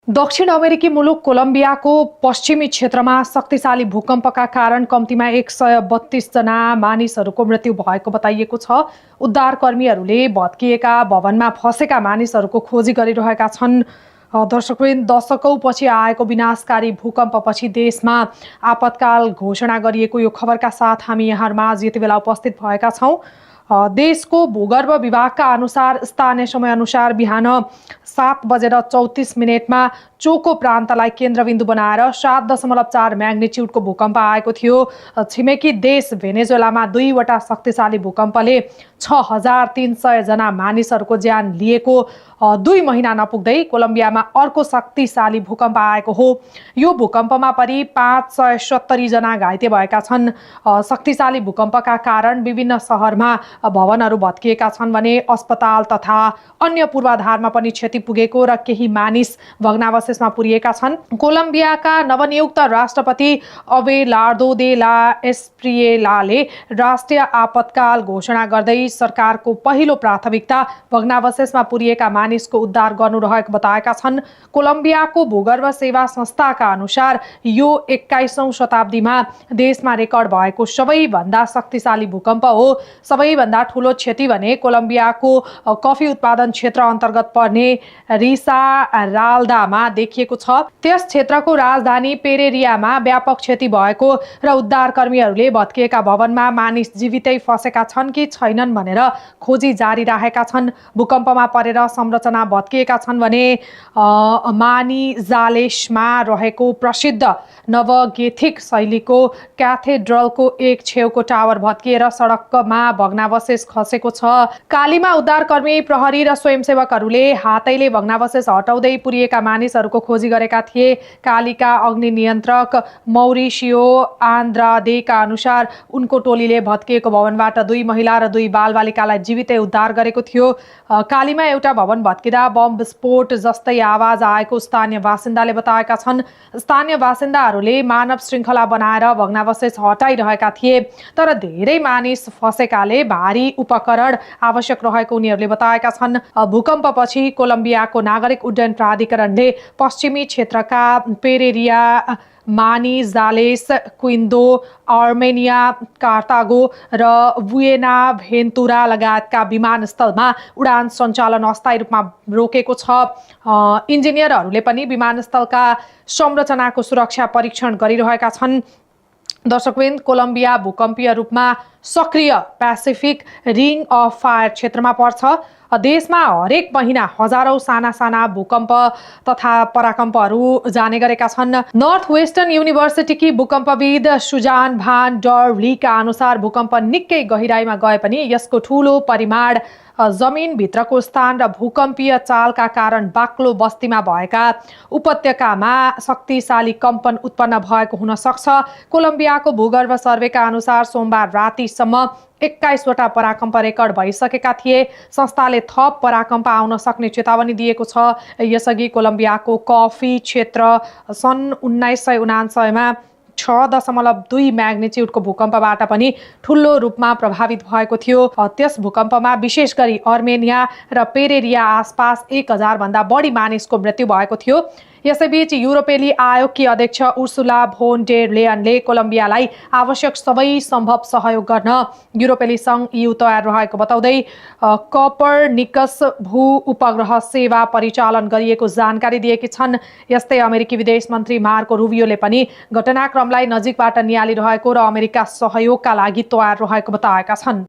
दक्षिण अमेरिकी मुलुक कोलम्बियाको पश्चिमी क्षेत्रमा शक्तिशाली भूकम्पका कारण कम्तीमा 132 जना मानिसहरूको मृत्यु भएको बताइएको छ। उद्धारकर्मीहरूले भत्किएका भवनमा फँसेका मानिसहरूको खोजी गरिरहेका छन्। दर्शकवृन्द, दशकौँपछि आएको विनाशकारी भूकम्पपछि देशमा आपतकाल घोषणा गरिएको यो खबरका साथ हामी यहाँहरूमाझ यति बेला उपस्थित भएका छौँ। देशको भूगर्भ विभागका अनुसार स्थानीय समयअनुसार बिहान 7:34 चोको प्रान्तलाई केन्द्रबिन्दु बनाएर 7.4 म्याग्निच्युडको भूकम्प आएको थियो। छिमेकी देश भेनेजुएलामा 2वटा शक्तिशाली भूकम्पले 6,300 जना मानिसहरूको ज्यान लिएको 2 महिना नपुग्दै कोलम्बियामा अर्को शक्तिशाली भूकम्प आएको हो। यो भूकम्पमा परि 570 जना घाइते भएका छन्। शक्तिशाली भूकम्पका कारण विभिन्न शहरमा भवनहरू भत्किएका छन् भने अस्पताल तथा अन्य पूर्वाधारमा पनि क्षति पुगेको र केही मानिस भग्नावशेषमा पुरिएका छन्। कोलम्बियाका नवनियुक्त राष्ट्रपति अबेलार्दो दे ला एस्प्रिएलाले राष्ट्रिय आपतकाल घोषणा गर्दै सरकारको पहिलो प्राथमिकता भग्नावशेषमा पुरिएका मानिसको उद्धार गर्नु रहेको बताएका छन्। कोलम्बियाको भूगर्भ सेवा संस्थाका अनुसार यो 21औं शताब्दीमा देशमा रेकर्ड भएको सबैभन्दा शक्तिशाली भूकम्प हो। सबैभन्दा ठूलो क्षति भने कोलम्बियाको कफी उत्पादन क्षेत्र अन्तर्गत पर्ने रिसाराल्दामा देखिएको छ। त्यस क्षेत्रको राजधानी पेरेरियामा व्यापक क्षति भएको र उद्धारकर्मीहरूले भत्किएका भवनमा मानिस जीवितै फँसेका छन् कि छैनन् भनेर खोजी जारी राखेका छन्। भूकम्पमा परेर संरचना भत्किएका छन् भने मानिजालेसमा रहेको प्रसिद्ध नवगोथिक शैलीको क्याथेड्रलको एक छेउको टावर भत्किएर सडकमा भग्नावशेष खसेको छ। कालीमा उद्धारकर्मी, प्रहरी र स्वयंसेवकहरूले हातैले भग्नावशेष हटाउँदै पुरिएका मानिसहरूको खोजी गरेका थिए। कालीका अग्नि नियन्त्रक मौरिसियो आन्द्रादेका अनुसार उनको टोलीले भत्किएको भवनबाट 2 महिला र 2 बालबालिकालाई जीवितै उद्धार गरेको थियो। कालीमा एउटा भवन भत्किँदा बम विस्फोट जस्तै आवाज आएको स्थानीय बासिन्दाले बताएका छन्। स्थानीय बासिन्दाहरूले मानव श्रृङ्खला बनाएर भग्नावशेष हटाइरहेका थिए, तर धेरै मानिस फँसेकाले भारी उपकरण आवश्यक रहेको उनीहरूले बताएका छन्। भूकम्पपछि कोलम्बियाको नागरिक उड्डयन प्राधिकरणले पश्चिमी क्षेत्रका पेरेरिया, मानिजालेस, क्विन्दो, अर्मेनिया, कार्तागो र बुएनाभेन्तुरा लगायतका विमानस्थलमा उडान सञ्चालन अस्थायी रूपमा रोकेको छ। इन्जिनियरहरूले पनि विमानस्थलका संरचनाको सुरक्षा परीक्षण गरिरहेका छन्। दर्शकवृन्द, कोलम्बिया भूकम्पीय रूपमा सक्रिय पेसिफिक रिङ अफ फायर क्षेत्रमा पर्छ। देशमा हरेक महिना हजारौं साना साना भूकम्प तथा पराकम्पहरू जाने गरेका छन्। नर्थ वेस्टर्न युनिभर्सिटीकी भूकम्पविद सुजान भान डर लीका अनुसार भूकम्प निकै गहिराईमा गए पनि यसको ठूलो परिमाण जमिनभित्रको स्थान र भूकम्पीय चालका कारण बाक्लो बस्तीमा भएका उपत्यकामा शक्तिशाली कम्पन उत्पन्न भएको हुन सक्छ। कोलम्बियाको भूगर्भ सर्वेका अनुसार सोमबार रातिसम्म 21वटा पराकम्प रेकर्ड भइसकेका थिए। संस्थाले थप पराकम्प आउन सक्ने चेतावनी दिएको छ। यसअघि कोलम्बियाको कफी क्षेत्र सन् 1999मा 6.2 म्याग्निच्युडको भूकम्पबाट पनि ठूलो रूपमा प्रभावित भएको थियो। त्यस भूकम्पमा विशेष गरी अर्मेनिया र पेरेरिया आसपास 1000 भन्दा बढी मानिसको मृत्यु भएको थियो। यसैबीच युरोपेली आयोगकी अध्यक्ष उर्सुला भोन डेर लेयनले कोलम्बियालाई आवश्यक सबै सम्भव सहयोग गर्न युरोपेली सङ्घ EU तयार रहेको बताउँदै कपर्निकस भू उपग्रह सेवा परिचालन गरिएको जानकारी दिएकी छन्। यस्तै अमेरिकी विदेश मन्त्री मार्को रुबियोले पनि घटनाक्रमलाई नजिकबाट नियालिरहेको र अमेरिका सहयोगका लागि तयार रहेको बताएका छन्।